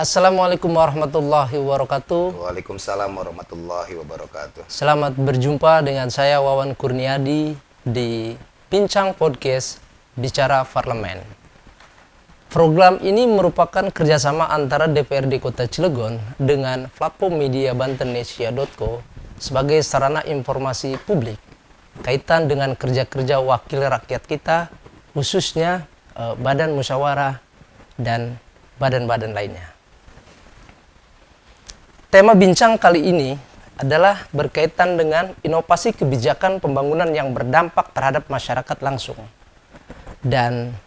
Assalamualaikum warahmatullahi wabarakatuh. Waalaikumsalam warahmatullahi wabarakatuh. Selamat berjumpa dengan saya Wawan Kurniadi di Bincang Podcast Bicara Parlemen. Program ini merupakan kerjasama antara DPRD Kota Cilegon dengan platform media bantenesia.co sebagai sarana informasi publik kaitan dengan kerja-kerja wakil rakyat kita, khususnya badan musyawarah dan badan-badan lainnya. Tema bincang kali ini adalah berkaitan dengan inovasi kebijakan pembangunan yang berdampak terhadap masyarakat langsung. Dan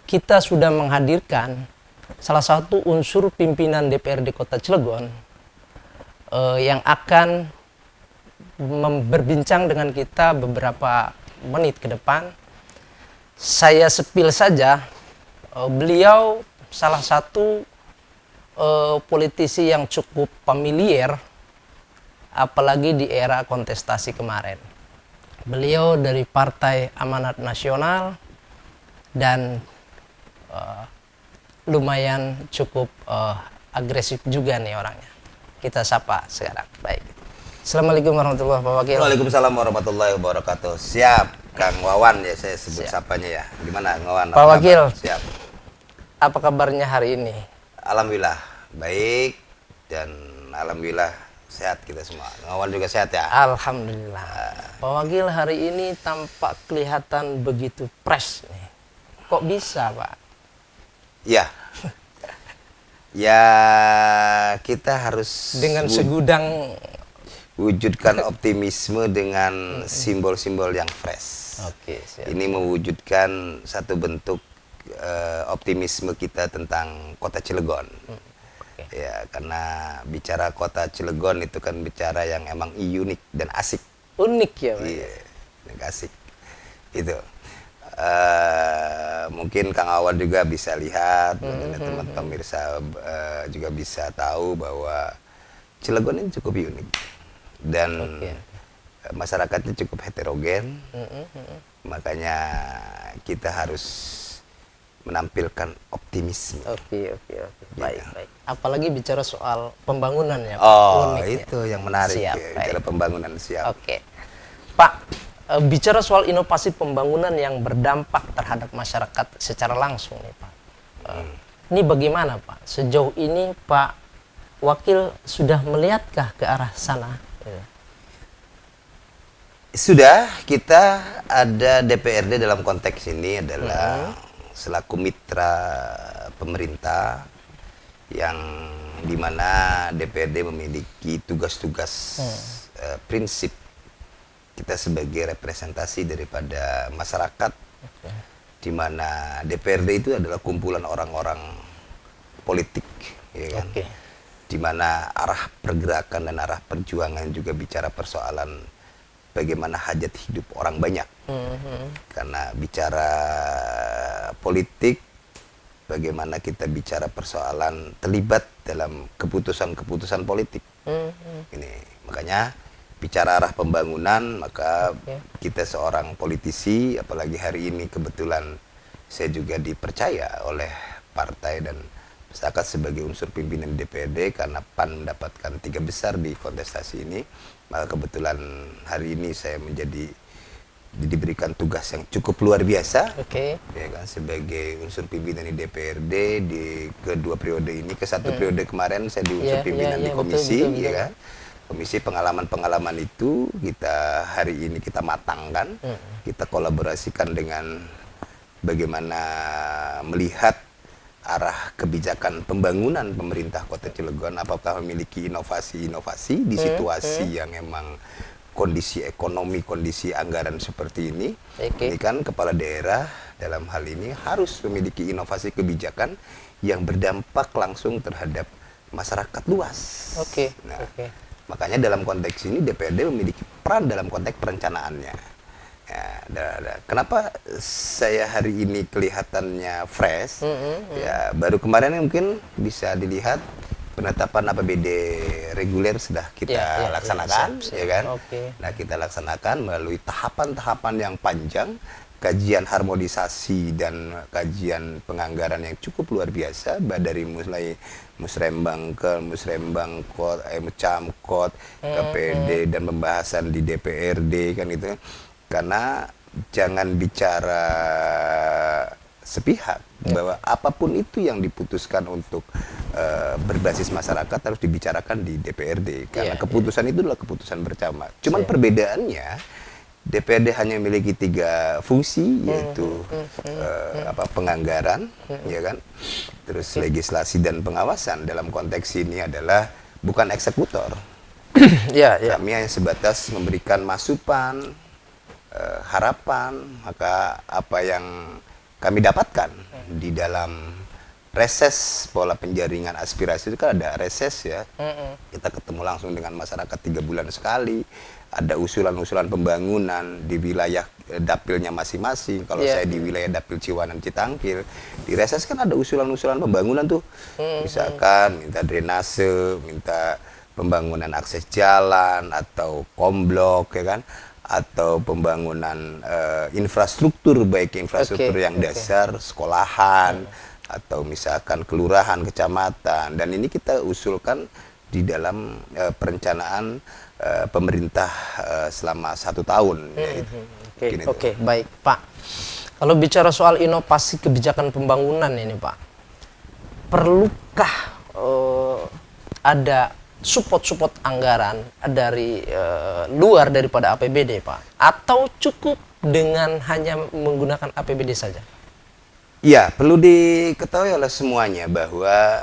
kita sudah menghadirkan salah satu unsur pimpinan DPRD Kota Cilegon yang akan berbincang dengan kita beberapa menit ke depan. Saya sepil saja, beliau salah satu politisi yang cukup familiar, apalagi di era kontestasi kemarin. Beliau dari Partai Amanat Nasional dan lumayan cukup agresif juga nih orangnya. Kita sapa sekarang. Baik. Assalamualaikum warahmatullahi wabarakatuh. Waalaikumsalam warahmatullahi wabarakatuh. Siap, Kang Wawan ya saya sebut sapanya ya. Gimana Wawan? Pak Wakil. Siap. Apa kabarnya hari ini? Alhamdulillah baik dan alhamdulillah sehat kita semua. Wawan juga sehat ya? Alhamdulillah. Pak Wakil hari ini tampak kelihatan begitu fresh nih. Kok bisa, Pak? Ya. Ya kita harus Dengan segudang wujudkan optimisme dengan simbol-simbol yang fresh. Oke, siap. Ini mewujudkan satu bentuk optimisme kita tentang Kota Cilegon. Ya, karena bicara Kota Cilegon itu kan bicara yang emang unik dan asik. Unik ya, Pak? Iya, asik. Itu. Mungkin Kang Awan juga bisa lihat, teman-teman pemirsa juga bisa tahu bahwa Cilegon ini cukup unik. Dan masyarakatnya cukup heterogen. Makanya kita harus menampilkan optimisme. Oke. Baik. Apalagi bicara soal pembangunan ya, Pak. Oh, unik itu ya. yang menarik Siap, ya, baik. bicara pembangunan siap. Oke. Pak, bicara soal inovasi pembangunan yang berdampak terhadap masyarakat secara langsung nih, Pak. Ini bagaimana, Pak? Sejauh ini Pak Wakil sudah melihatkah ke arah sana? Sudah, kita ada DPRD dalam konteks ini adalah selaku mitra pemerintah yang dimana DPRD memiliki tugas-tugas prinsip kita sebagai representasi daripada masyarakat, di mana DPRD itu adalah kumpulan orang-orang politik, ya kan? Di mana arah pergerakan dan arah perjuangan juga bicara persoalan bagaimana hajat hidup orang banyak. Karena bicara politik, bagaimana kita bicara persoalan terlibat dalam keputusan-keputusan politik. Ini makanya bicara arah pembangunan, maka kita seorang politisi, apalagi hari ini kebetulan saya juga dipercaya oleh partai dan masyarakat sebagai unsur pimpinan DPRD karena PAN mendapatkan 3 besar di kontestasi ini. Maka kebetulan hari ini saya diberikan tugas yang cukup luar biasa, ya kan, sebagai unsur pimpinan di DPRD di kedua periode ini. Ke satu periode kemarin saya di unsur pimpinan di komisi, betul. Ya kan, komisi pengalaman itu kita hari ini kita matangkan, kita kolaborasikan dengan bagaimana melihat arah kebijakan pembangunan pemerintah Kota Cilegon, apakah memiliki inovasi-inovasi di situasi yang emang kondisi ekonomi, kondisi anggaran seperti ini. Ini kan kepala daerah dalam hal ini harus memiliki inovasi kebijakan yang berdampak langsung terhadap masyarakat luas. Makanya dalam konteks ini DPRD memiliki peran dalam konteks perencanaannya. Ya, kenapa saya hari ini kelihatannya fresh? Ya, baru kemarin mungkin bisa dilihat penetapan APBD reguler sudah kita laksanakan, ya kan? Nah, kita laksanakan melalui tahapan-tahapan yang panjang kajian harmonisasi dan kajian penganggaran yang cukup luar biasa, dari mulai Musrembang Kot, Camkot, KPD dan pembahasan di DPRD kan itu. Karena jangan bicara sepihak, bahwa apapun itu yang diputuskan untuk berbasis masyarakat harus dibicarakan di DPRD, karena keputusan itu adalah keputusan bersama. Cuman perbedaannya DPRD hanya memiliki 3 fungsi, yaitu penganggaran, ya kan, terus legislasi dan pengawasan. Dalam konteks ini adalah bukan eksekutor. Kami hanya sebatas memberikan masukan, harapan. Maka apa yang kami dapatkan di dalam reses pola penjaringan aspirasi itu kan ada reses ya. Kita ketemu langsung dengan masyarakat 3 bulan sekali. Ada usulan-usulan pembangunan di wilayah dapilnya masing-masing. Kalau saya di wilayah dapil Ciwandan Citangkil, di reses kan ada usulan-usulan pembangunan tuh. Misalkan minta drainase, minta pembangunan akses jalan atau komblok, ya kan, atau pembangunan infrastruktur, baik infrastruktur yang dasar, sekolahan, atau misalkan kelurahan, kecamatan. Dan ini kita usulkan di dalam perencanaan pemerintah selama 1 tahun. Oke, baik Pak. Kalau bicara soal inovasi kebijakan pembangunan ini Pak, perlukah ada support anggaran dari luar daripada APBD Pak? Atau cukup dengan hanya menggunakan APBD saja? Ya, perlu diketahui oleh semuanya bahwa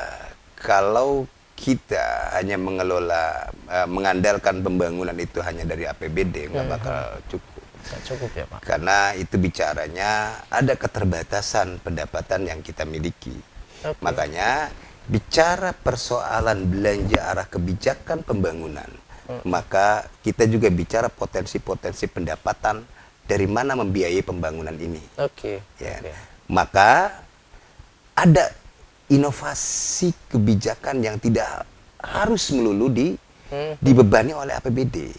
kalau kita hanya mengelola, mengandalkan pembangunan itu hanya dari APBD, nggak bakal cukup. Nggak cukup ya Pak? Karena itu bicaranya ada keterbatasan pendapatan yang kita miliki. Makanya bicara persoalan belanja arah kebijakan pembangunan, maka kita juga bicara potensi-potensi pendapatan dari mana membiayai pembangunan ini. Maka ada inovasi kebijakan yang tidak harus melulu dibebani oleh APBD.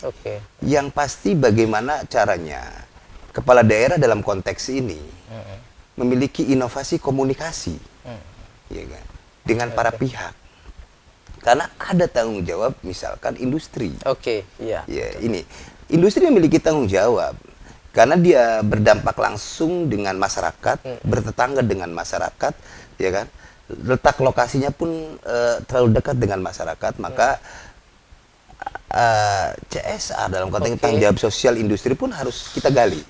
Yang pasti bagaimana caranya kepala daerah dalam konteks ini memiliki inovasi komunikasi, ya kan, dengan para pihak. Karena ada tanggung jawab, misalkan industri. Ya, ini industri memiliki tanggung jawab karena dia berdampak langsung dengan masyarakat, bertetangga dengan masyarakat, ya kan. Letak lokasinya pun terlalu dekat dengan masyarakat, maka CSR dalam konteks tanggung jawab sosial industri pun harus kita gali.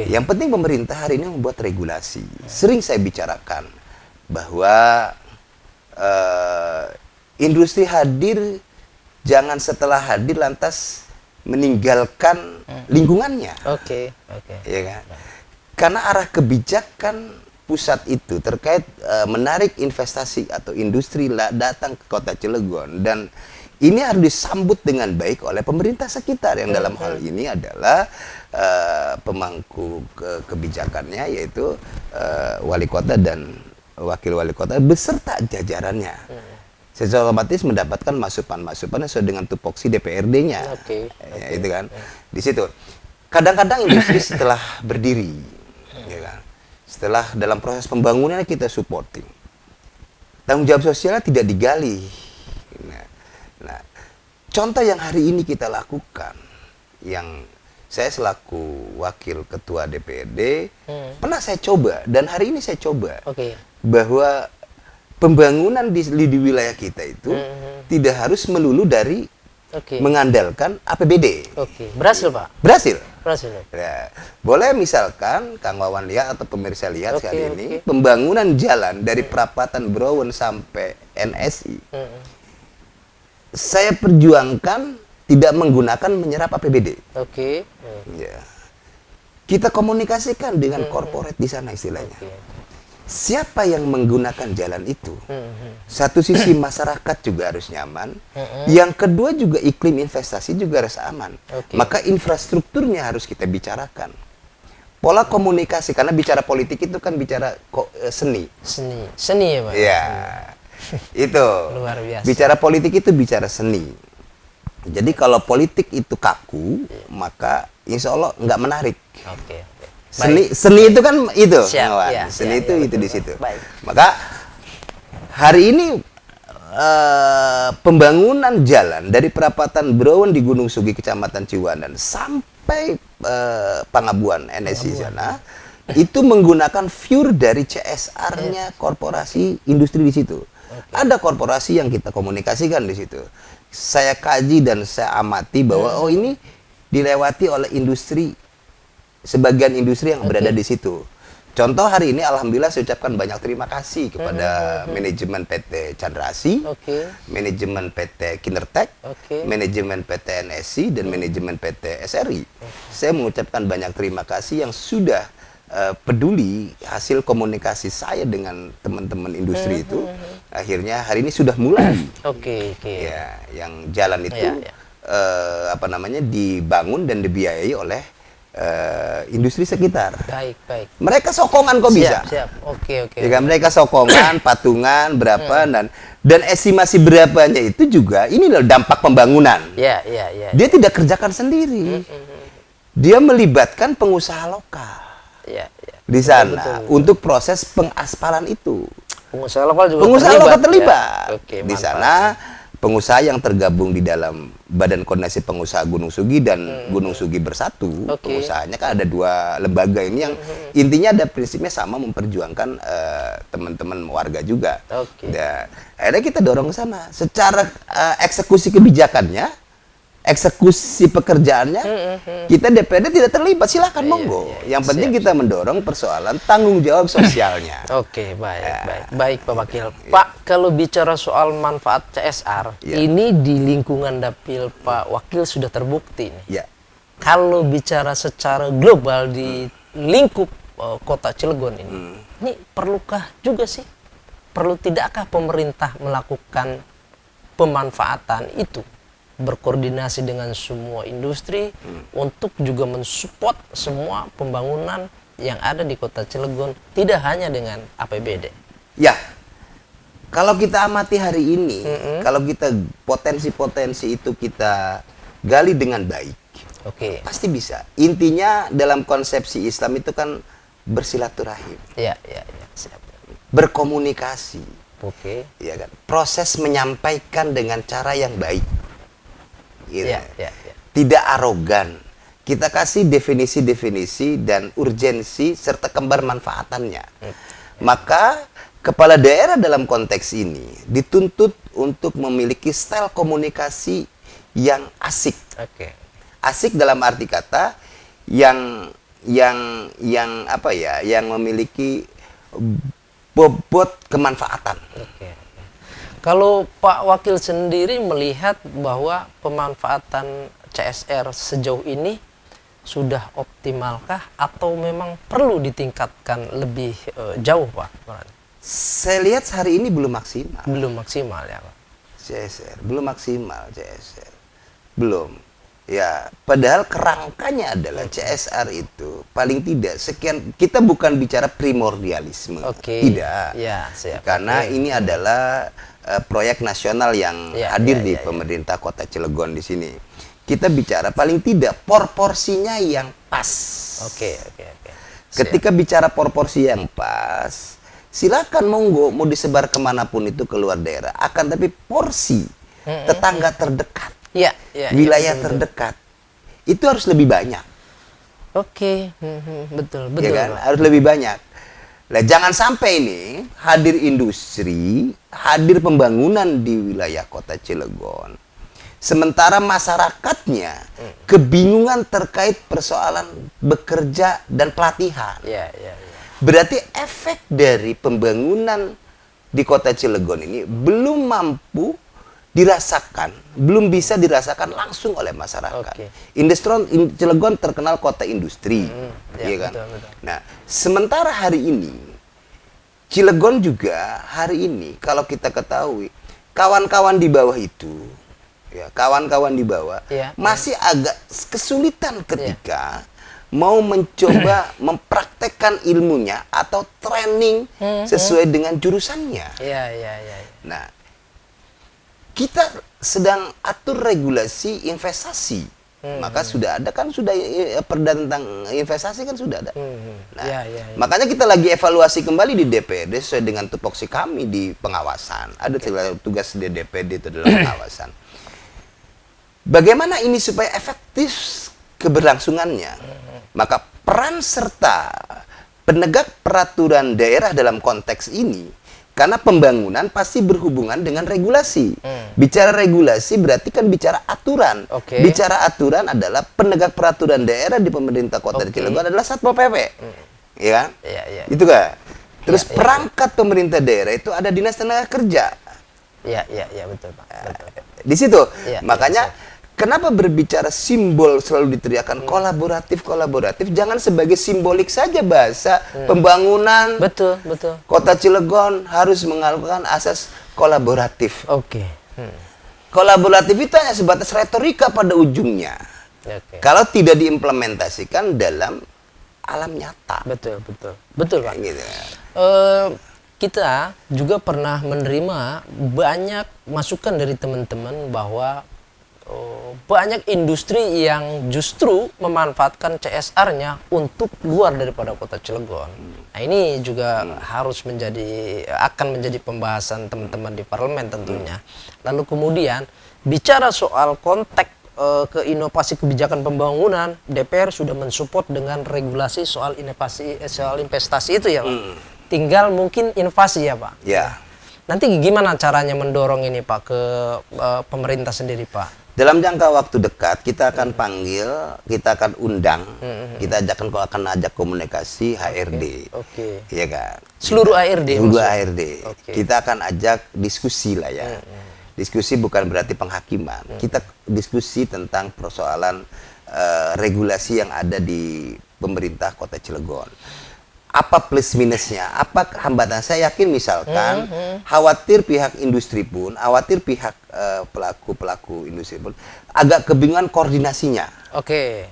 Yang penting pemerintah hari ini membuat regulasi. Sering saya bicarakan bahwa industri hadir, jangan setelah hadir lantas meninggalkan lingkungannya. Ya kan? Karena arah kebijakan pusat itu terkait menarik investasi atau industri datang ke kota Cilegon, dan ini harus disambut dengan baik oleh pemerintah sekitar yang dalam hal ini adalah pemangku kebijakannya, yaitu wali kota dan wakil wali kota beserta jajarannya. Secara otomatis mendapatkan masukan-masukan sesuai dengan tupoksi DPRD-nya. Ya, itu kan. Di situ kadang-kadang industri setelah berdiri, ya kan, setelah dalam proses pembangunan kita supporting, tanggung jawab sosialnya tidak digali. Nah, contoh yang hari ini kita lakukan, yang saya selaku wakil ketua DPRD pernah saya coba, dan hari ini saya coba bahwa pembangunan di wilayah kita itu tidak harus melulu dari mengandalkan APBD. Berhasil Pak? Berhasil. Ya. Boleh misalkan Kang Wawan lihat atau pemirsa lihat kali ini pembangunan jalan dari perapatan Browen sampai NSI. Saya perjuangkan tidak menggunakan menyerap APBD. Ya. Kita komunikasikan dengan korporat di sana istilahnya. Siapa yang menggunakan jalan itu? Satu sisi masyarakat juga harus nyaman, yang kedua juga iklim investasi juga harus aman. Maka infrastrukturnya harus kita bicarakan. Pola komunikasi, karena bicara politik itu kan bicara seni ya Pak? Ya, itu. Luar biasa. Bicara politik itu bicara seni. Jadi kalau politik itu kaku, maka insya Allah nggak menarik. Seni itu kan itu, Siap, Wan. ya, Seni ya, itu ya, itu betul, di situ. Baik. Maka hari ini pembangunan jalan dari perapatan Browen di Gunung Sugi Kecamatan Ciwandan sampai Pangabuan NSI sana itu menggunakan view dari CSR-nya korporasi industri di situ. Ada korporasi yang kita komunikasikan di situ. Saya kaji dan saya amati bahwa oh ini dilewati oleh industri, sebagian industri yang berada di situ. Contoh hari ini alhamdulillah saya ucapkan banyak terima kasih kepada manajemen PT Chandrasi, manajemen PT Kinertek, manajemen PT NSI dan manajemen PT SRI. Saya mengucapkan banyak terima kasih yang sudah peduli hasil komunikasi saya dengan teman-teman industri itu. Akhirnya hari ini sudah mulai. Ya, yang jalan itu apa namanya dibangun dan dibiayai oleh industri sekitar. Baik. Mereka sokongan kok bisa. Siap. Oke. Ya kan, mereka sokongan, patungan berapa dan estimasi berapanya itu juga ini loh dampak pembangunan. Ya. Dia tidak kerjakan sendiri. Dia melibatkan pengusaha lokal. Ya. Di sana untuk proses pengaspalan itu. Pengusaha lokal juga terlibat. Ya. Di sana pengusaha yang tergabung di dalam Badan Koordinasi Pengusaha Gunung Sugi dan Gunung Sugi Bersatu. Pengusahanya kan ada dua lembaga ini yang intinya ada prinsipnya sama memperjuangkan teman-teman warga juga. Dan akhirnya kita dorong ke sana. Secara eksekusi kebijakannya, eksekusi pekerjaannya, kita DPRD tidak terlibat. Silakan monggo. Yang penting kita mendorong persoalan tanggung jawab sosialnya. Oke, baik Pak Wakil. Pak, kalau bicara soal manfaat CSR, ini di lingkungan dapil Pak Wakil sudah terbukti nih. Kalau bicara secara global di lingkup kota Cilegon ini perlukah juga sih? Perlu tidakkah pemerintah melakukan pemanfaatan itu? Berkoordinasi dengan semua industri untuk juga mensupport semua pembangunan yang ada di kota Cilegon, tidak hanya dengan APBD. Ya, kalau kita amati hari ini, kalau kita potensi-potensi itu kita gali dengan baik, pasti bisa. Intinya dalam konsepsi Islam itu kan bersilaturahim, siap. Berkomunikasi, ya kan? Proses menyampaikan dengan cara yang baik. Gitu. Tidak arogan. Kita kasih definisi-definisi dan urgensi serta kembar manfaatannya. Maka kepala daerah dalam konteks ini dituntut untuk memiliki style komunikasi yang asik. Asik dalam arti kata yang apa ya? Yang memiliki bobot kemanfaatan. Kalau Pak Wakil sendiri melihat bahwa pemanfaatan CSR sejauh ini sudah optimalkah atau memang perlu ditingkatkan lebih jauh, Pak? Saya lihat hari ini belum maksimal. Belum maksimal ya, Pak? CSR belum maksimal. Belum. Ya, padahal kerangkanya adalah CSR itu paling tidak sekian, kita bukan bicara primordialisme. Tidak. Karena ini adalah proyek nasional yang hadir di pemerintah Kota Cilegon di sini. Kita bicara paling tidak proporsinya yang pas. Ketika bicara proporsi yang pas, silakan monggo mau disebar kemanapun itu keluar daerah. Akan tapi porsi tetangga terdekat, wilayah terdekat itu harus lebih banyak. Betul. Ya kan? Harus lebih banyak. Nah, jangan sampai ini hadir industri, hadir pembangunan di wilayah Kota Cilegon. Sementara masyarakatnya kebingungan terkait persoalan bekerja dan pelatihan. Berarti efek dari pembangunan di Kota Cilegon ini belum mampu dirasakan, belum bisa dirasakan langsung oleh masyarakat. Cilegon terkenal kota industri, ya kan? Betul. Nah, sementara hari ini Cilegon juga hari ini kalau kita ketahui kawan-kawan di bawah itu, kawan-kawan di bawah masih agak kesulitan ketika mau mencoba mempraktekkan ilmunya atau training sesuai dengan jurusannya. Nah, kita sedang atur regulasi investasi Maka sudah ada kan, sudah perda tentang investasi kan sudah ada. Nah, Ya, ya, ya. makanya kita lagi evaluasi kembali di DPRD sesuai dengan tupoksi kami di pengawasan. Ada tugas di DPRD itu adalah pengawasan. Bagaimana ini supaya efektif keberlangsungannya? Maka peran serta penegak peraturan daerah dalam konteks ini, karena pembangunan pasti berhubungan dengan regulasi. Bicara regulasi berarti kan bicara aturan. Oke. Bicara aturan adalah penegak peraturan daerah di pemerintah Kota Cilegon adalah Satpol PP. Ya kan? Iya, iya. Itu kan. Terus Iya, iya. perangkat pemerintah daerah itu ada Dinas Tenaga Kerja. Iya, iya, iya, betul, Pak. Betul. Di situ. Iya, Makanya kenapa berbicara simbol selalu diteriakan kolaboratif, jangan sebagai simbolik saja bahasa pembangunan. Betul, betul. Kota Cilegon harus melakukan asas kolaboratif. Oke. Kolaboratif itu hanya sebatas retorika pada ujungnya. Oke. Kalau tidak diimplementasikan dalam alam nyata. Betul, betul. Betul, Pak. Gitu. Kita juga pernah menerima banyak masukan dari teman-teman bahwa banyak industri yang justru memanfaatkan CSR-nya untuk keluar daripada Kota Cilegon. Nah, ini juga akan menjadi pembahasan teman-teman di parlemen tentunya. Lalu kemudian bicara soal konteks ke inovasi kebijakan pembangunan, DPR sudah mensupport dengan regulasi soal investasi itu ya, Pak. Tinggal mungkin invasi ya, Pak. Ya. Nanti gimana caranya mendorong ini, Pak, ke pemerintah sendiri, Pak? Dalam jangka waktu dekat kita akan panggil, kita akan undang, kita akan ajak komunikasi HRD. Oke. Iya kan? Seluruh ARD Seluruh maksudnya? ARD. Oke. Kita akan ajak diskusi lah ya. Diskusi bukan berarti penghakiman. Kita diskusi tentang persoalan regulasi yang ada di pemerintah Kota Cilegon. Apa plus minusnya? Apa hambatan? Saya yakin misalkan khawatir pihak industri pun, khawatir pihak pelaku industri pun agak kebingungan koordinasinya. Oke.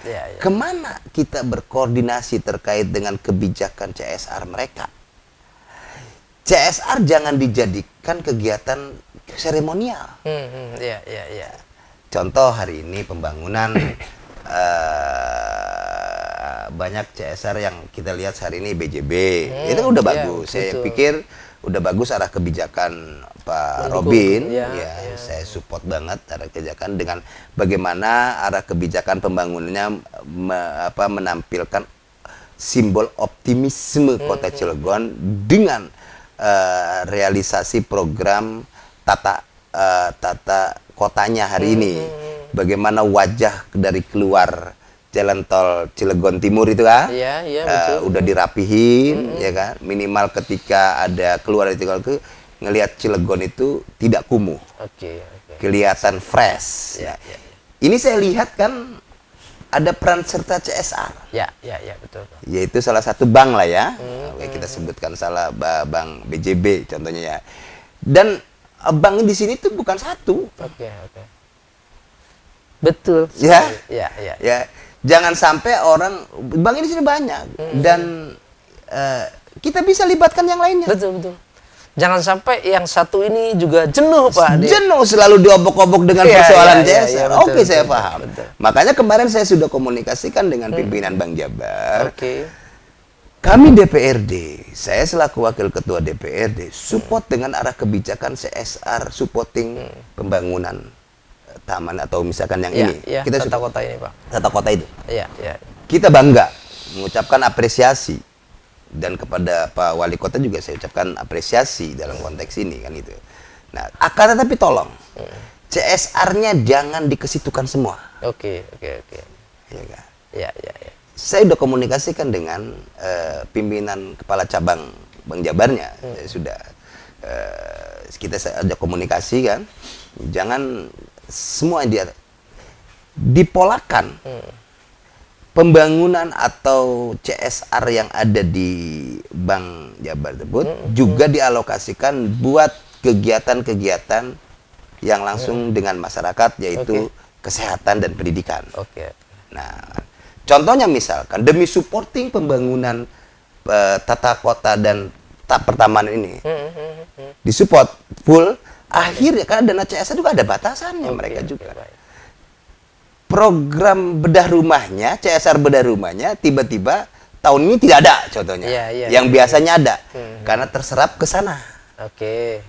Ya, ya. Kemana kita berkoordinasi terkait dengan kebijakan CSR mereka? CSR jangan dijadikan kegiatan seremonial. Ya, ya, ya. Contoh hari ini pembangunan banyak CSR yang kita lihat hari ini BJB. Itu kan udah iya, bagus. Saya betul. pikir udah bagus arah kebijakan Pak Mendukung, Robin. ya, Ya, ya. saya support banget arah kebijakan dengan bagaimana arah kebijakan pembangunannya menampilkan simbol optimisme Kota Cilegon dengan realisasi program tata kotanya hari ini. Bagaimana wajah dari keluar jalan tol Cilegon Timur itu kan? Iya, iya, betul. Udah dirapihin, ya kan? Minimal ketika ada keluar dari Cilegon itu ngelihat Cilegon itu tidak kumuh, Oke, oke. kelihatan fresh. Ya, Nah, ya, ini saya lihat kan ada peran serta CSR. ya, ya, ya, betul, Pak. Yaitu salah satu bank lah ya. Oke, kita sebutkan salah bank BJB contohnya ya. Dan bank di sini tuh bukan satu. Oke, oke. Betul. Ya. Ya, ya. Ya, jangan sampai orang bank di sini banyak dan kita bisa libatkan yang lainnya. Betul, betul. Jangan sampai yang satu ini juga jenuh, Pak. Jenuh selalu diobok-obok dengan Iya, persoalan iya, iya, CSR. iya, betul, Oke, saya betul, paham. betul. Makanya kemarin saya sudah komunikasikan dengan pimpinan Bank Jabar. Oke. Kami DPRD, saya selaku wakil ketua DPRD, support dengan arah kebijakan CSR, supporting pembangunan taman atau misalkan yang Ya, ini. ya, Kita tata support kota ini, Pak. tata kota itu. Iya, iya. Kita bangga mengucapkan apresiasi dan kepada Pak Wali Kota juga saya ucapkan apresiasi dalam konteks ini kan itu. Nah, akan tetapi tolong CSR-nya jangan dikesitukan semua. Oke, oke, oke. Ya kan? Ya, ya, ya. Saya sudah komunikasikan dengan pimpinan kepala cabang Bank Jabarnya. Saya sudah kita ajak komunikasi kan. Jangan semua dia dipolakan pembangunan atau CSR yang ada di Bank Jabar tersebut juga dialokasikan buat kegiatan-kegiatan yang langsung dengan masyarakat, yaitu kesehatan dan pendidikan. Oke. Nah, contohnya misalkan demi supporting pembangunan tata kota dan pertamanan ini disupport full, akhirnya kan dana CSR juga ada batasannya mereka juga. Baik. program bedah rumahnya, CSR bedah rumahnya tiba-tiba tahun ini tidak ada contohnya. Yang biasanya ada karena terserap ke sana.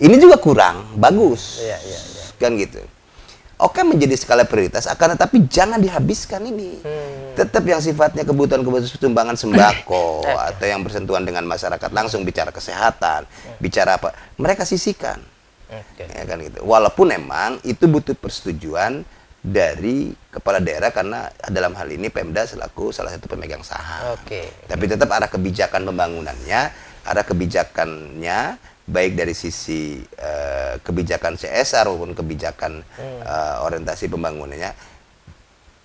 Ini juga kurang bagus. Kan gitu. Oke, menjadi skala prioritas, akan tetapi jangan dihabiskan ini. Tetap yang sifatnya kebutuhan sumbangan sembako atau yang bersentuhan dengan masyarakat langsung, bicara kesehatan, bicara apa, mereka sisihkan. Ya kan gitu. Walaupun memang itu butuh persetujuan dari kepala daerah karena dalam hal ini Pemda selaku salah satu pemegang saham. Tapi tetap arah kebijakan pembangunannya, arah kebijakannya baik dari sisi kebijakan CSR maupun kebijakan orientasi pembangunannya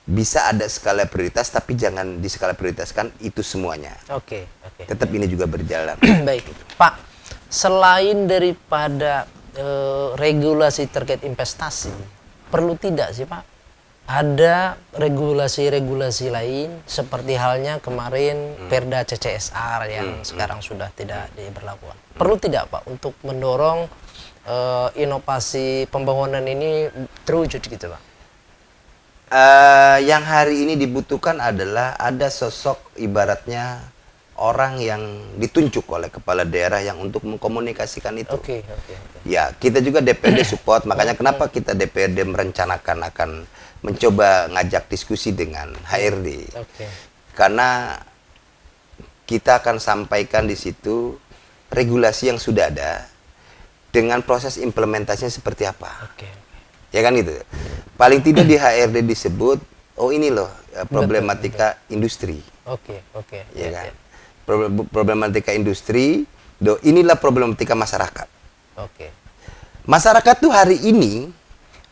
bisa ada skala prioritas, tapi jangan di skala prioritaskan itu semuanya. Tetap ini juga berjalan. Baik, Pak. Selain daripada regulasi terkait investasi, perlu tidak sih Pak ada regulasi-regulasi lain seperti halnya kemarin Perda CCSR yang sekarang sudah tidak diberlakukan. Perlu tidak Pak untuk mendorong inovasi pembangunan ini terwujud gitu Pak? Yang hari ini dibutuhkan adalah ada sosok ibaratnya orang yang ditunjuk oleh kepala daerah yang untuk mengkomunikasikan itu. Ya, kita juga DPRD support, makanya kenapa kita DPRD merencanakan akan mencoba ngajak diskusi dengan HRD. Karena kita akan sampaikan di situ regulasi yang sudah ada dengan proses implementasinya seperti apa. Ya kan itu. Paling tidak di HRD disebut, oh ini loh problematika industri. Ya kan. Problematika industri, inilah problematika masyarakat. Masyarakat tuh hari ini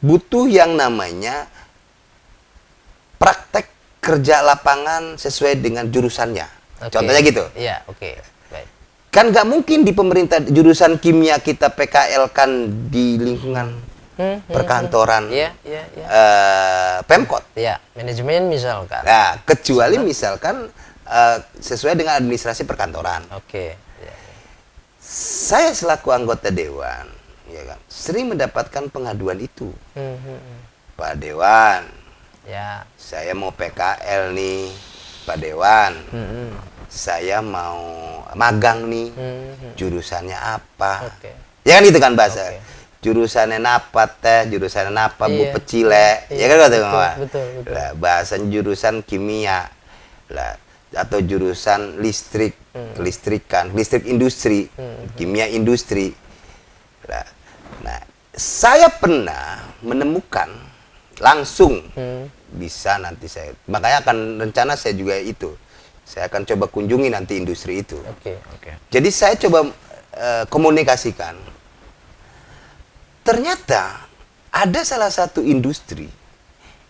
butuh yang namanya praktek kerja lapangan sesuai dengan jurusannya. Contohnya gitu. Kan nggak mungkin di pemerintah jurusan kimia kita PKL kan di lingkungan perkantoran, Pemkot. Manajemen misalkan. Nah, kecuali misalkan sesuai dengan administrasi perkantoran. Saya selaku anggota dewan, ya kan, sering mendapatkan pengaduan itu. Pak Dewan, saya mau PKL nih, Pak Dewan. Saya mau magang nih, jurusannya apa? Ya kan gitu kan bahasa. Jurusannya napa teh, jurusannya napa bu pecile, ya kan gitu kan. Lah bahasa jurusan kimia, lah atau jurusan listrik, kelistrikan, listrik industri, kimia industri. Nah, saya pernah menemukan langsung bisa nanti saya, makanya akan rencana saya juga itu. Saya akan coba kunjungi nanti industri itu. Jadi saya coba komunikasikan. Ternyata ada salah satu industri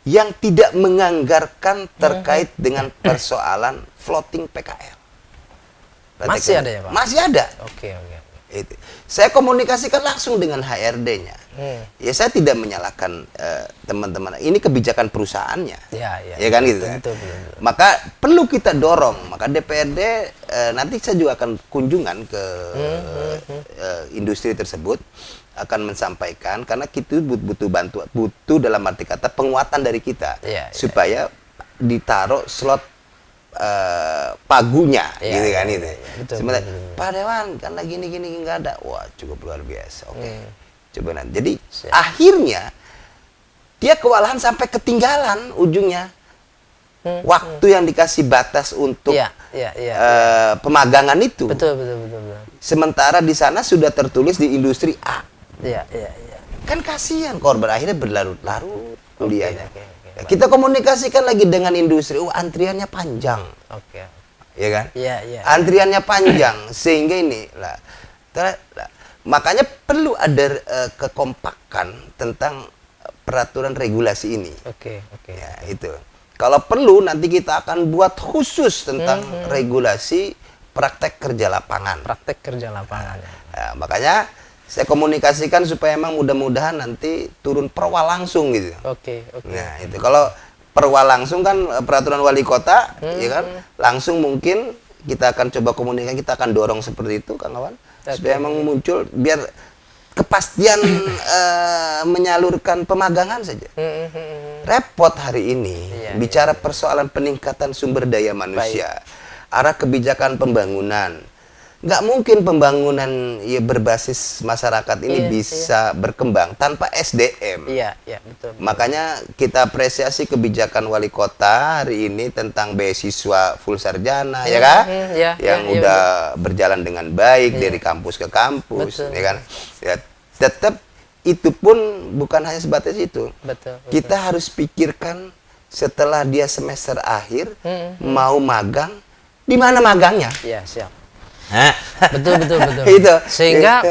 yang tidak menganggarkan terkait dengan persoalan floating PKL. Masih ada ya Pak? Masih ada. Itu. Saya komunikasikan langsung dengan HRD-nya. Ya saya tidak menyalahkan teman-teman. Ini kebijakan perusahaannya. Ya kan gitu. Betul. Maka perlu kita dorong. Maka DPRD nanti saya juga akan kunjungan ke industri tersebut, akan mensampaikan karena kita butuh bantuan, butuh dalam arti kata penguatan dari kita supaya ditaruh slot pagunya, gitu kan itu. Sebenarnya Pak Dewan karena gini nggak ada, wah cukup luar biasa. Coba nanti. Jadi akhirnya dia kewalahan sampai ketinggalan ujungnya. Waktu yang dikasih batas untuk pemagangan itu. Betul. Sementara di sana sudah tertulis di industri A. Kan kasihan korban akhirnya berlarut-larut kuliahnya. Kita komunikasikan lagi dengan industri, antriannya panjang. Ya kan? Antriannya panjang sehingga ini lah. Makanya perlu ada kekompakan tentang peraturan regulasi ini. Ya, itu. Kalau perlu nanti kita akan buat khusus tentang regulasi praktek kerja lapangan. Nah, makanya saya komunikasikan supaya emang mudah-mudahan nanti turun perwa langsung gitu. Nah itu kalau perwa langsung kan peraturan wali kota, ya kan, langsung mungkin kita akan coba komunikasi, kita akan dorong seperti itu, Kang Awan, supaya emang muncul biar kepastian menyalurkan pemagangan saja. Repot hari ini bicara persoalan peningkatan sumber daya manusia, arah kebijakan pembangunan. Nggak mungkin pembangunan ya berbasis masyarakat ini bisa berkembang tanpa SDM. Iya, betul. Makanya kita apresiasi kebijakan wali kota hari ini tentang beasiswa full sarjana, ya kan? Yang udah berjalan dengan baik dari kampus ke kampus, ya kan? Ya, tetap itu pun bukan hanya sebatas itu. Betul. Kita harus pikirkan setelah dia semester akhir mau magang, di mana magangnya? Iya, siap. Hah? Betul. Itu. Sehingga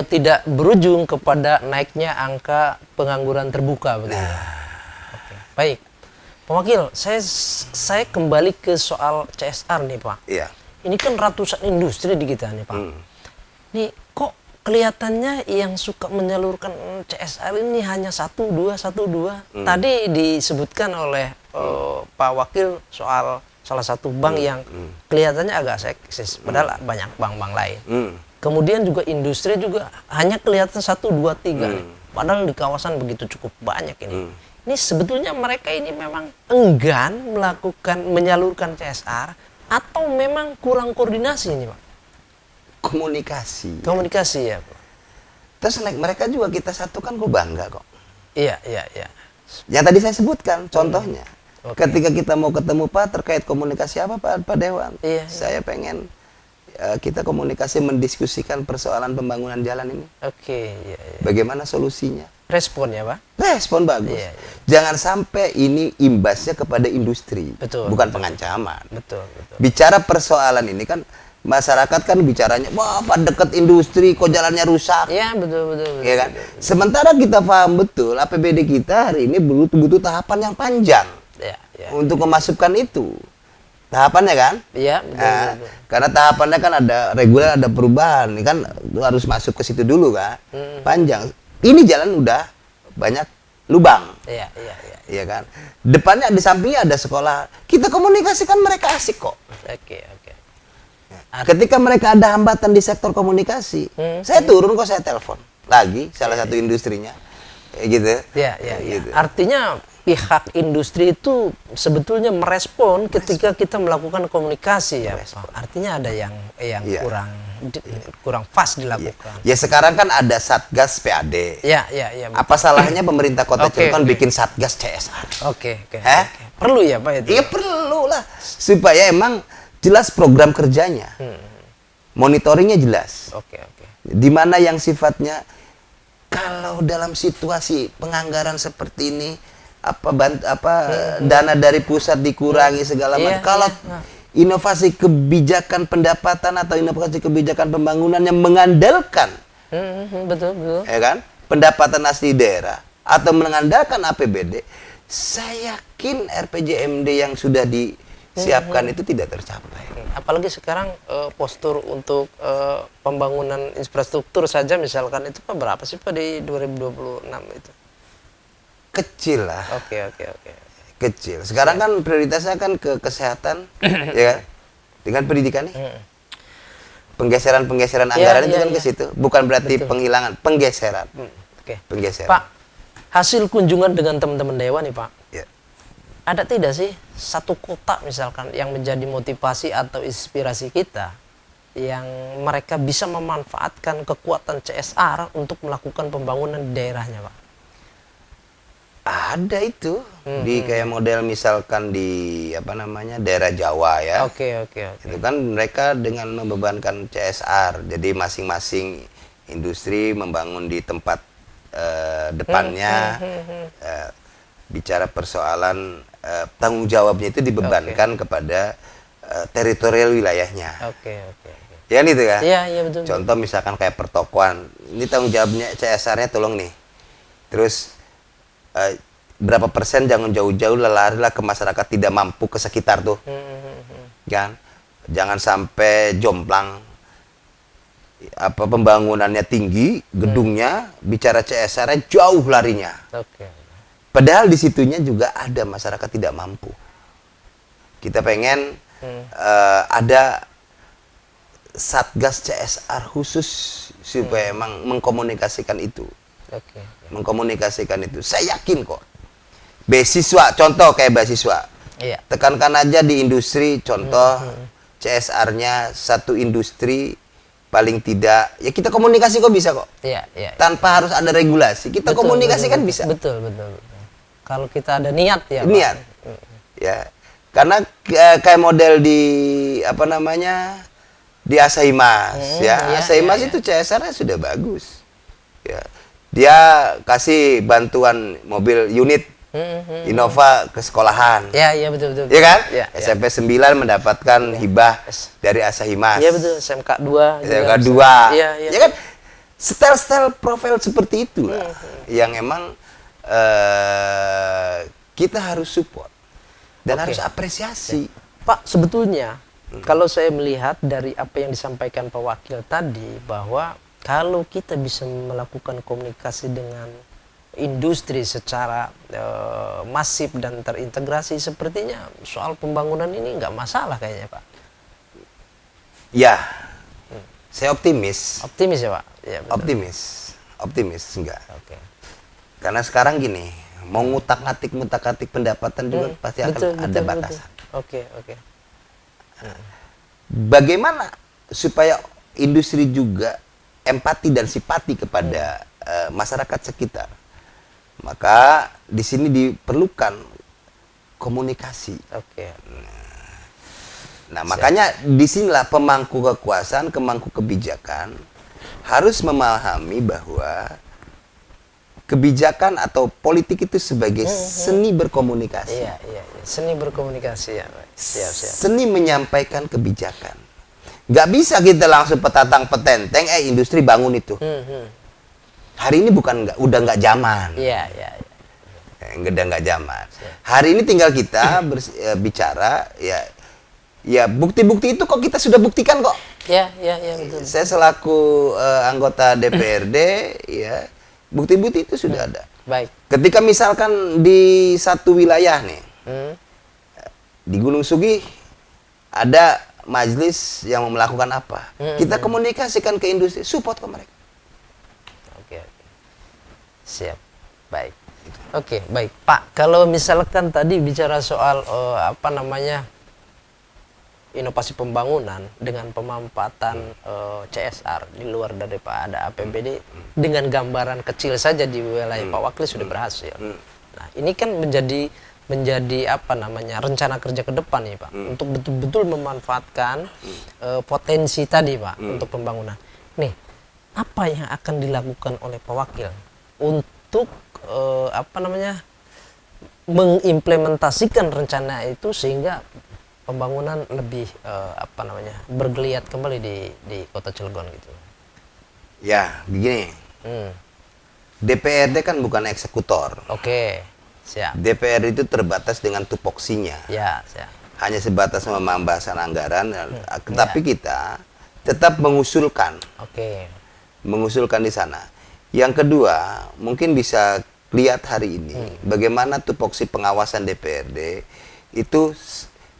tidak berujung kepada naiknya angka pengangguran terbuka begitu. Oke. Baik. Pak Wakil, saya kembali ke soal CSR nih, Pak. Iya. Ini kan ratusan industri di kita nih, Pak. Nih kok kelihatannya yang suka menyalurkan CSR ini hanya satu dua. Tadi disebutkan oleh Pak Wakil soal salah satu bank yang kelihatannya agak seksis, padahal banyak bank-bank lain. Kemudian juga industri juga hanya kelihatan 1, 2, 3 nih. Padahal di kawasan begitu cukup banyak ini. Ini sebetulnya mereka ini memang enggan menyalurkan CSR atau memang kurang koordinasi ini, Pak? Komunikasi ya, Pak. Terus mereka juga kita satukan, gue bangga kok. Iya. Yang tadi saya sebutkan contohnya. Ketika kita mau ketemu Pak terkait komunikasi apa Pak Dewan, saya pengen kita komunikasi mendiskusikan persoalan pembangunan jalan ini. Bagaimana solusinya? Respon ya Pak? Respon bagus. Jangan sampai ini imbasnya kepada industri, bukan pengancaman. Betul. Bicara persoalan ini kan masyarakat kan bicaranya, wah Pak dekat industri kok jalannya rusak. Iya betul. Ya kan? Sementara kita paham betul APBD kita hari ini butuh tahapan yang panjang. Untuk memasukkan itu tahapannya kan? Iya betul. Karena tahapannya kan ada reguler, ada perubahan, ini kan harus masuk ke situ dulu kan? Panjang. Ini jalan udah banyak lubang. Iya kan? Depannya di sampingnya ada sekolah. Kita komunikasikan mereka asik kok. Ketika mereka ada hambatan di sektor komunikasi, saya turun kok, saya telepon lagi salah satu industrinya, gitu. Gitu. Artinya pihak industri itu sebetulnya merespon ketika kita melakukan komunikasi ya. Artinya ada yang kurang pas dilakukan. Ya sekarang kan ada Satgas PAD. Apa salahnya pemerintah Kota Cilegon bikin Satgas CSR? Perlu ya Pak itu? Iya perlu lah, supaya emang jelas program kerjanya, monitoringnya jelas. Di mana yang sifatnya kalau dalam situasi penganggaran seperti ini dana dari pusat dikurangi segala macam. Kalau inovasi kebijakan pendapatan atau inovasi kebijakan pembangunan yang mengandalkan betul. Ya kan? Pendapatan asli daerah atau mengandalkan APBD, saya yakin RPJMD yang sudah disiapkan itu tidak tercapai. Apalagi sekarang postur untuk pembangunan infrastruktur saja misalkan itu Pak berapa sih Pak di 2026 itu? Kecil lah. Kecil. Sekarang kan prioritasnya kan ke kesehatan, ya kan? Dengan pendidikan nih. Penggeseran anggaran itu kan ke situ. Bukan berarti penghilangan, penggeseran. Penggeseran. Pak, hasil kunjungan dengan teman-teman Dewan nih Pak. Ada tidak sih satu kota misalkan yang menjadi motivasi atau inspirasi kita yang mereka bisa memanfaatkan kekuatan CSR untuk melakukan pembangunan di daerahnya Pak? Ada itu di kayak model misalkan di daerah Jawa ya. Itu kan mereka dengan membebankan CSR, jadi masing-masing industri membangun di tempat depannya. Bicara persoalan tanggung jawabnya itu dibebankan kepada teritorial wilayahnya. Ya kan itu kan? Iya betul. Contoh misalkan kayak pertokoan, ini tanggung jawabnya CSR-nya tolong nih. Terus berapa persen jangan jauh-jauh larilah ke masyarakat tidak mampu ke sekitar tuh, kan? Jangan sampai jomplang. Pembangunannya tinggi, gedungnya, bicara CSR-nya jauh larinya. Padahal di situnya juga ada masyarakat tidak mampu. Kita pengen ada satgas CSR khusus supaya emang mengkomunikasikan itu. Oke. Mengkomunikasikan itu. Saya yakin kok. Beasiswa, contoh kayak beasiswa. Iya. Tekankan aja di industri, contoh CSR-nya satu industri paling tidak, ya kita komunikasi kok bisa kok. Iya, iya. Tanpa harus ada regulasi, kita Betul, komunikasi betul, kan betul, bisa. Betul, betul, betul. Kalau kita ada niat ya, Pak. Niat. Ya. Karena kayak model di apa namanya? Di Asaimas ya. Iya, Asaimas iya, itu CSR-nya sudah bagus. Ya. Dia kasih bantuan mobil unit Innova ke sekolahan. Ya, iya betul, betul. Iya kan? Ya, SMP 9 mendapatkan hibah dari Asaimas. Iya betul, SMK 2. SMK 2. Iya, iya. Ya kan? Style-style profil seperti itulah yang emang kita harus support dan Oke. harus apresiasi. Pak, sebetulnya kalau saya melihat dari apa yang disampaikan Pak Wakil tadi, bahwa kalau kita bisa melakukan komunikasi dengan industri secara masif dan terintegrasi, sepertinya soal pembangunan ini nggak masalah kayaknya, Pak. Ya, saya optimis. Optimis ya, Pak? Ya, betul. Optimis enggak. Oke. Karena sekarang gini, mau ngutak-ngatik pendapatan juga pasti akan ada batasan. Oke, oke. Bagaimana supaya industri juga empati dan simpati kepada masyarakat sekitar? Maka di sini diperlukan komunikasi. Oke. Nah, makanya disinilah pemangku kekuasaan, pemangku kebijakan harus memahami bahwa kebijakan atau politik itu sebagai seni berkomunikasi. Iya, iya, iya. Seni berkomunikasi ya, Pak. Siap, siap. Seni menyampaikan kebijakan. Nggak bisa kita langsung petatang petenteng, industri bangun itu. Hari ini udah nggak zaman. Iya, iya, iya. Udah nggak zaman. Hari ini tinggal kita bicara, ya bukti-bukti itu kok kita sudah buktikan kok. Iya, iya, iya, betul. Saya selaku anggota DPRD, ya bukti-bukti itu sudah ada. Baik. Ketika misalkan di satu wilayah nih, di Gunung Sugih ada majelis yang melakukan apa, kita komunikasikan ke industri, support ke mereka. Oke, oke. Siap. Baik. Oke, baik. Pak, kalau misalkan tadi bicara soal inovasi pembangunan dengan pemanfaatan CSR di luar daripada APBD dengan gambaran kecil saja di wilayah Pak Wakil sudah berhasil. Nah, ini kan menjadi rencana kerja ke depan nih, Pak, untuk betul-betul memanfaatkan potensi tadi, Pak, untuk pembangunan. Nih, apa yang akan dilakukan oleh Pak Wakil untuk mengimplementasikan rencana itu sehingga pembangunan lebih bergeliat kembali di Kota Cilegon gitu. Ya, begini. DPRD kan bukan eksekutor. Oke, siap. DPRD itu terbatas dengan tupoksinya. Ya, siap. Hanya sebatas pembahasan anggaran, tetapi kita tetap mengusulkan. Oke. Mengusulkan di sana. Yang kedua, mungkin bisa lihat hari ini bagaimana tupoksi pengawasan DPRD itu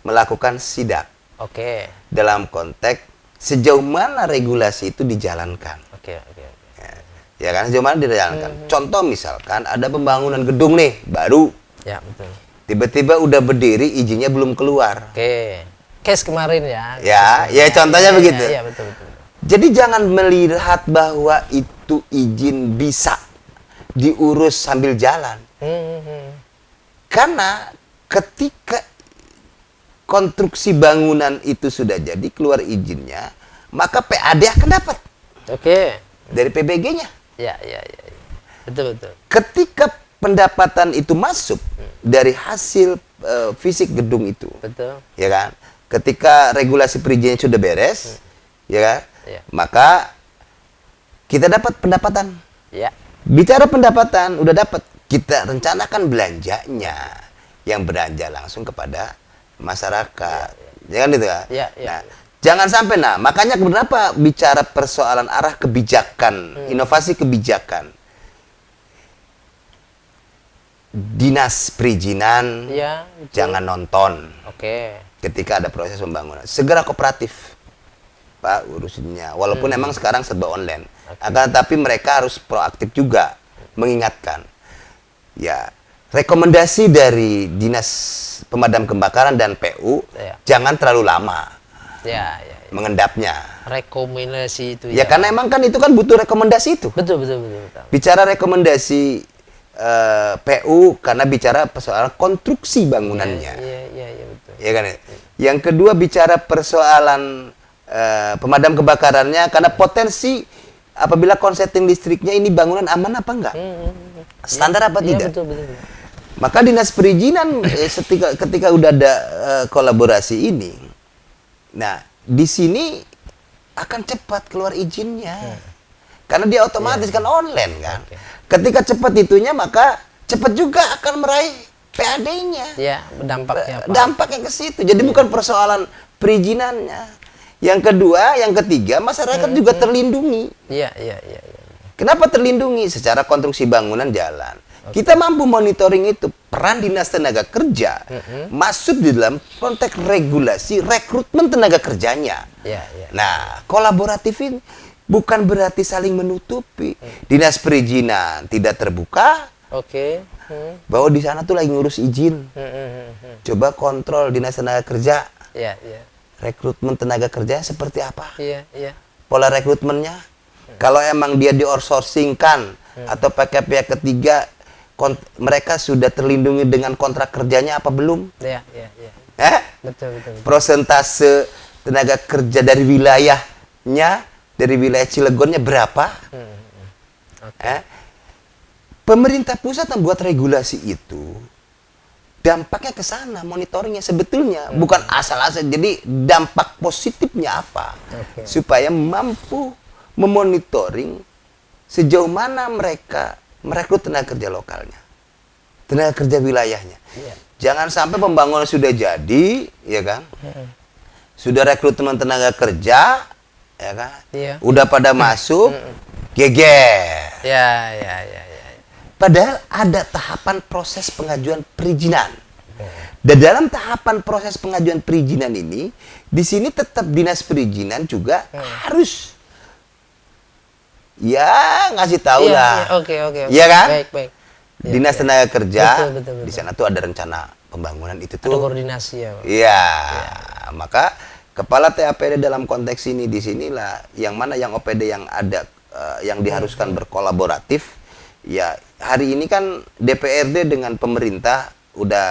melakukan sidak. Oke. Dalam konteks sejauh mana regulasi itu dijalankan. Oke, oke. Ya kan, sejauh mana dijalankan. Contoh misalkan ada pembangunan gedung nih, baru. Ya, betul. Tiba-tiba udah berdiri, izinnya belum keluar. Oke. Case kemarin ya. Ya contohnya begitu. Iya, betul, betul. Jadi jangan melihat bahwa itu izin bisa diurus sambil jalan. Karena ketika konstruksi bangunan itu sudah jadi, keluar izinnya, maka PAD akan dapat. Oke. Dari PBG-nya. Ya. Betul, betul. Ketika pendapatan itu masuk dari hasil fisik gedung itu. Betul. Ya kan? Ketika regulasi perizinannya sudah beres, ya kan? Ya. Maka kita dapat pendapatan. Ya. Bicara pendapatan, udah dapat. Kita rencanakan belanjanya yang belanja langsung kepada masyarakat. Ya kan itu kan? Ya. Nah, jangan sampai, makanya kenapa bicara persoalan arah kebijakan, inovasi kebijakan. Dinas perizinan Ya, betul. jangan nonton Oke. ketika ada proses pembangunan. Segera kooperatif. Pak urusinnya. Walaupun emang sekarang serba online. Akan tetapi mereka harus proaktif juga mengingatkan. Ya, rekomendasi dari Dinas Pemadam Kebakaran dan PU Ya. jangan terlalu lama Ya, mengendapnya. rekomendasi itu Ya karena emang kan itu kan butuh rekomendasi itu. betul, betul, betul, betul. Bicara rekomendasi PU karena bicara persoalan konstruksi bangunannya. Iya, betul. Ya kan? Yang kedua bicara persoalan pemadam kebakarannya karena potensi apabila konsleting listriknya ini bangunan aman apa enggak? Standar apa Iya, tidak? betul, betul, betul. Maka dinas perizinan ketika udah ada kolaborasi ini, nah di sini akan cepat keluar izinnya, karena dia otomatis kan online kan. Ketika cepat itunya maka cepat juga akan meraih PAD-nya. Ya, dampaknya Pak. Dampaknya ke situ. Jadi bukan persoalan perizinannya. Yang kedua, yang ketiga, masyarakat juga terlindungi. Iya. Kenapa terlindungi? Secara konstruksi bangunan jalan. Kita mampu monitoring itu. Peran Dinas Tenaga Kerja masuk di dalam konteks regulasi rekrutmen tenaga kerjanya. Iya. Nah, kolaboratif ini bukan berarti saling menutupi. Dinas perizinan tidak terbuka, Oke. bahwa di sana tuh lagi ngurus izin. Coba kontrol Dinas Tenaga Kerja. Iya. Rekrutmen tenaga kerja seperti apa? Iya. Pola rekrutmennya. Kalau emang dia di outsourcingkan atau pakai pihak ketiga, mereka sudah terlindungi dengan kontrak kerjanya apa belum? Iya. Betul. Persentase tenaga kerja dari wilayahnya, dari wilayah Cilegonnya berapa? Pemerintah pusat membuat regulasi itu, dampaknya ke sana, monitoringnya sebetulnya bukan asal-asal. Jadi dampak positifnya apa? Supaya mampu memonitoring sejauh mana mereka merekrut tenaga kerja lokalnya, tenaga kerja wilayahnya. Jangan sampai pembangunan sudah jadi, ya kan? Sudah rekrutmen tenaga kerja, ya kan? Udah pada masuk, geger. Ya. Padahal ada tahapan proses pengajuan perizinan. Dan dalam tahapan proses pengajuan perizinan ini, di sini tetap dinas perizinan juga harus ngasih tahu lah. Oke. Iya kan? Baik. Dinas Tenaga Kerja, Betul. di sana tuh ada rencana pembangunan itu Ada tuh. koordinasi ya, Pak. Iya. Maka kepala TAPD dalam konteks ini di sinilah yang mana yang OPD yang ada yang diharuskan berkolaboratif. Ya, hari ini kan DPRD dengan pemerintah udah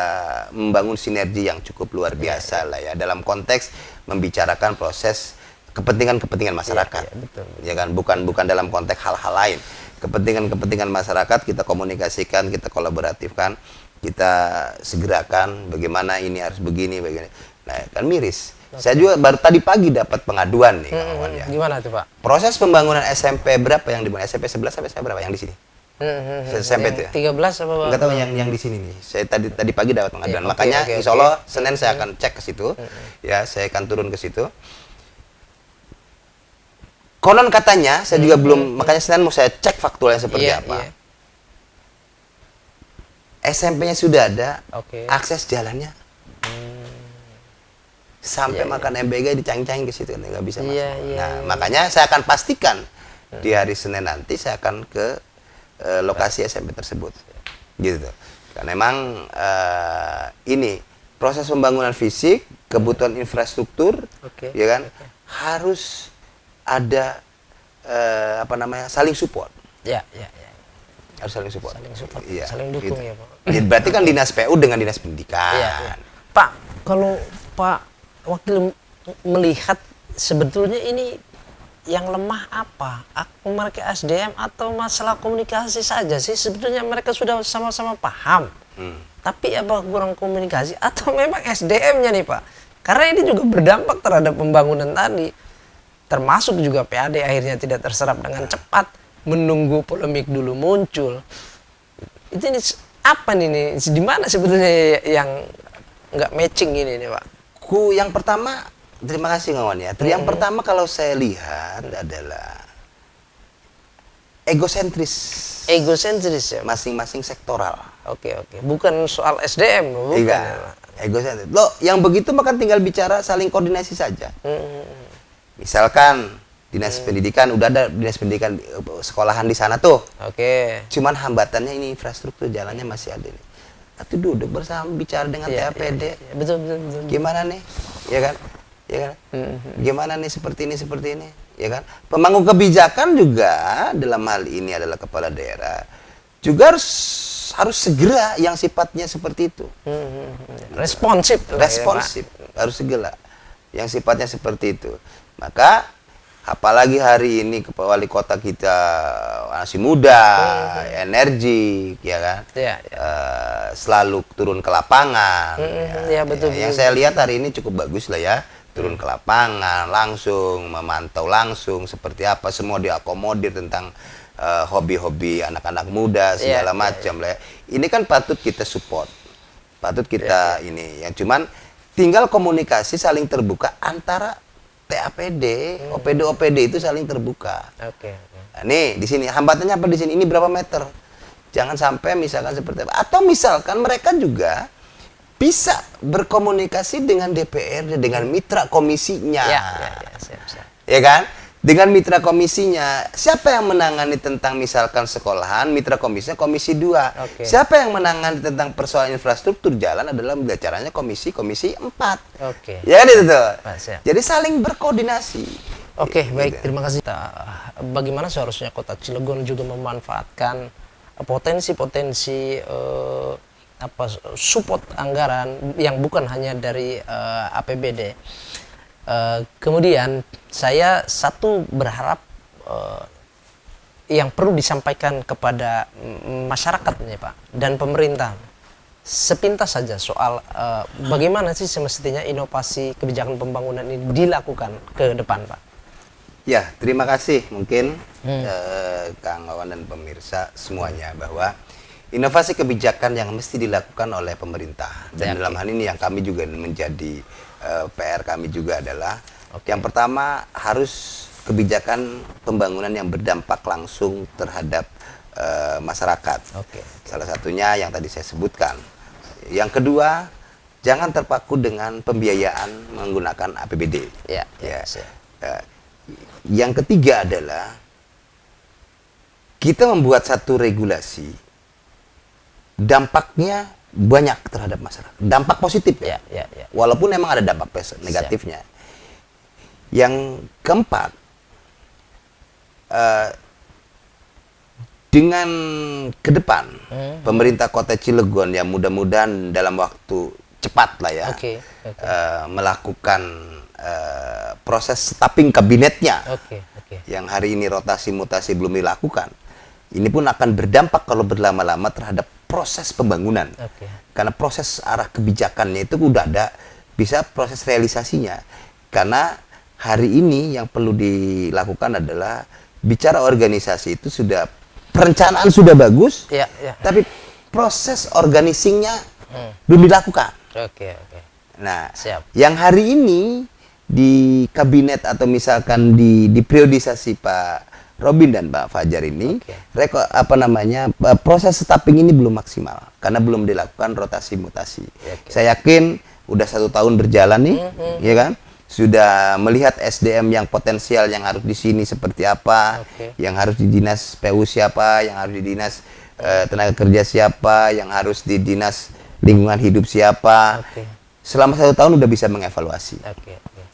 membangun sinergi yang cukup luar biasa lah ya dalam konteks membicarakan proses kepentingan masyarakat. Betul. Ya kan, bukan dalam konteks hal-hal lain. Kepentingan masyarakat kita komunikasikan, kita kolaboratifkan, kita segerakan bagaimana ini harus begini. Nah, kan miris. Saya juga baru tadi pagi dapat pengaduan nih kawan ya. Gimana tuh, Pak? Proses pembangunan SMP berapa yang dimulai? SMP 11 sampai berapa yang di sini? SMP itu ya? 13 apa, Pak? Enggak tahu yang di sini nih. Saya tadi pagi dapat pengaduan. Oke, Makanya oke. insya Allah Senin saya akan cek ke situ. Ya, saya akan turun ke situ. Konon katanya, saya juga belum, makanya Senin mau saya cek faktualnya seperti apa. SMP-nya sudah ada, akses jalannya. Sampai makan MBG dicang-cang ke situ, nggak bisa masuk. Nah, makanya saya akan pastikan di hari Senin nanti saya akan ke lokasi SMP tersebut, gitu. Karena memang ini proses pembangunan fisik, kebutuhan infrastruktur, ya kan, harus ada saling support. Ya. Harus saling support. Iya, Saling dukung gitu. ya, Pak. Ya, berarti kan dinas PU dengan dinas pendidikan. Iya. Pak, kalau Pak Wakil melihat sebetulnya ini yang lemah apa? Mereka SDM atau masalah komunikasi saja sih? Sebetulnya mereka sudah sama-sama paham. Tapi apa kurang komunikasi atau memang SDM-nya nih, Pak? Karena ini juga berdampak terhadap pembangunan tadi. Termasuk juga PAD akhirnya tidak terserap dengan cepat, menunggu polemik dulu muncul. Itu ini apa nih? Di mana sebetulnya yang nggak matching ini nih, Pak? Yang pertama, terima kasih kawan ya. Yang pertama kalau saya lihat adalah egosentris. Egosentris ya? Masing-masing sektoral. Oke. Bukan soal SDM, bukan. Iya, egosentris. Loh, yang begitu maka tinggal bicara saling koordinasi saja. Misalkan dinas pendidikan, udah ada dinas pendidikan sekolahan di sana tuh. Oke. Cuman hambatannya ini infrastruktur jalannya masih ada nih. Atau duduk bersama bicara dengan TAPD. Iya, betul, betul, betul. Gimana nih? Ya kan? Ya kan? Gimana nih seperti ini, ya kan? Pemangku kebijakan juga dalam hal ini adalah kepala daerah juga harus segera yang sifatnya seperti itu. Responsif. Responsif, harus segera yang sifatnya seperti itu. Maka apalagi hari ini wali kota kita masih muda, energik, ya kan? Iya, Selalu turun ke lapangan. Iya, betul, Yang betul. saya lihat hari ini cukup bagus lah ya, turun ke lapangan, langsung memantau langsung seperti apa, semua diakomodir tentang hobi-hobi anak-anak muda segala macam lah. Ini kan patut kita support, patut kita ini. Yang cuman tinggal komunikasi saling terbuka antara TAPD, OPD itu saling terbuka. Oke. Nah, nih di sini hambatannya apa di sini? Ini berapa meter? Jangan sampai misalkan seperti apa. Atau misalkan mereka juga bisa berkomunikasi dengan DPRD, dengan mitra komisinya. Siap. Ya kan? Dengan mitra komisinya, siapa yang menangani tentang misalkan sekolahan, mitra komisinya komisi 2. Oke. Siapa yang menangani tentang persoalan infrastruktur jalan adalah bicaranya komisi 4. Oke. Ya kan itu tuh. Siap. Jadi saling berkoordinasi. Oke, baik, Gitu. terima kasih. Bagaimana seharusnya Kota Cilegon juga memanfaatkan potensi-potensi support anggaran yang bukan hanya dari APBD. Kemudian saya berharap yang perlu disampaikan kepada masyarakat nih Pak dan pemerintah sepintas saja soal bagaimana sih semestinya inovasi kebijakan pembangunan ini dilakukan ke depan Pak. Ya, terima kasih mungkin Kang Wawan dan pemirsa semuanya bahwa inovasi kebijakan yang mesti dilakukan oleh pemerintah dan dalam hal ini yang kami juga menjadi PR kami juga adalah yang pertama harus kebijakan pembangunan yang berdampak langsung terhadap masyarakat. Salah satunya yang tadi saya sebutkan. Yang kedua, jangan terpaku dengan pembiayaan menggunakan APBD. Yang ketiga adalah kita membuat satu regulasi dampaknya banyak terhadap masyarakat. Dampak positif ya. Walaupun memang ada dampak negatifnya. Yang keempat, dengan ke depan pemerintah Kota Cilegon yang mudah-mudahan dalam waktu cepat lah ya melakukan proses tapping kabinetnya yang hari ini rotasi mutasi belum dilakukan. Ini pun akan berdampak kalau berlama-lama terhadap proses pembangunan. Karena proses arah kebijakannya itu udah ada, bisa proses realisasinya. Karena hari ini yang perlu dilakukan adalah bicara organisasi itu sudah perencanaan sudah bagus, tapi proses organisingnya belum dilakukan. Nah, yang hari ini di kabinet atau misalkan di priorisasi Pak Robin dan Pak Fajar ini, proses tapping ini belum maksimal karena belum dilakukan rotasi mutasi. Saya yakin udah 1 tahun berjalan nih, ya kan? Sudah melihat SDM yang potensial yang harus di sini seperti apa, yang harus di dinas PU siapa, yang harus di dinas tenaga kerja siapa, yang harus di dinas lingkungan hidup siapa. Selama 1 tahun udah bisa mengevaluasi.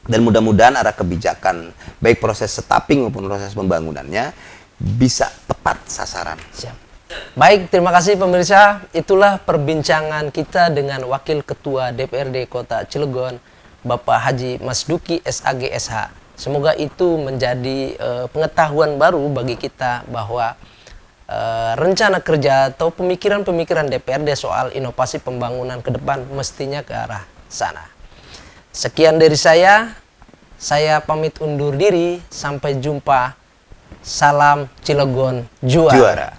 Dan mudah-mudahan arah kebijakan baik proses tapping maupun proses pembangunannya bisa tepat sasaran. Baik, terima kasih pemirsa. Itulah perbincangan kita dengan Wakil Ketua DPRD Kota Cilegon, Bapak Haji Masduki SAG SH. Semoga itu menjadi pengetahuan baru bagi kita bahwa rencana kerja atau pemikiran-pemikiran DPRD soal inovasi pembangunan ke depan mestinya ke arah sana. Sekian dari saya pamit undur diri, sampai jumpa. Salam Cilegon juara.